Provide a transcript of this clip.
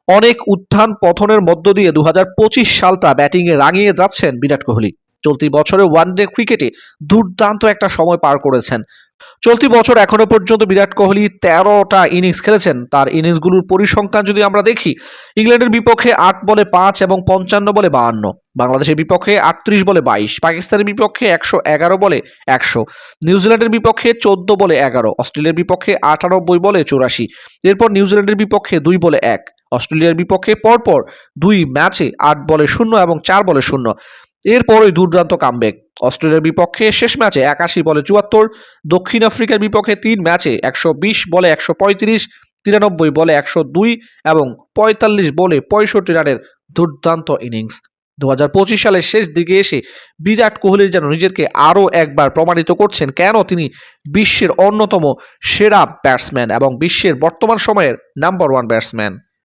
অনেক উত্থান পতনের মধ্য দিয়ে 2025 সালটা ব্যাটিংয়ে রাঙিয়ে যাচ্ছেন বিরাট কোহলি। চলতি বছরে ওয়ানডে ক্রিকেটে দুর্দান্ত একটা সময় পার করেছেন। চলতি বছর এখনো পর্যন্ত বিরাট কোহলি 13টা ইনিংস খেলেছেন। তার ইনিংসগুলোর পরিসংখ্যান যদি আমরা দেখি, ইংল্যান্ডের বিপক্ষে 8 বলে 5 এবং 55 বলে 52, বাংলাদেশের বিপক্ষে 38 বলে 22, পাকিস্তানের বিপক্ষে 111 বলে 100, নিউজিল্যান্ডের বিপক্ষে 14 বলে 11, অস্ট্রেলিয়ার বিপক্ষে 98 বলে 84, এরপর নিউজিল্যান্ডের বিপক্ষে 2 বলে 1, অস্ট্রেলিয়ার বিপক্ষে পরপর 2 ম্যাচে 8 বলে 0 এবং 4 বলে 0। এরপরই দুর্দান্ত কামব্যাক। অস্ট্রেলিয়ার বিপক্ষে শেষ ম্যাচে 81 বলে 74, দক্ষিণ আফ্রিকার বিপক্ষে 3 ম্যাচে 120 বলে 135, 93 বলে 102 এবং 45 বলে 65 রানের দুর্দান্ত ইনিংস। 2025 সালের শেষ দিকে এসে বিরাট কোহলি যেন নিজেকে আরও একবার প্রমাণিত করছেন কেন তিনি বিশ্বের অন্যতম সেরা ব্যাটসম্যান এবং বিশ্বের বর্তমান সময়ের নাম্বার 1 ব্যাটসম্যান।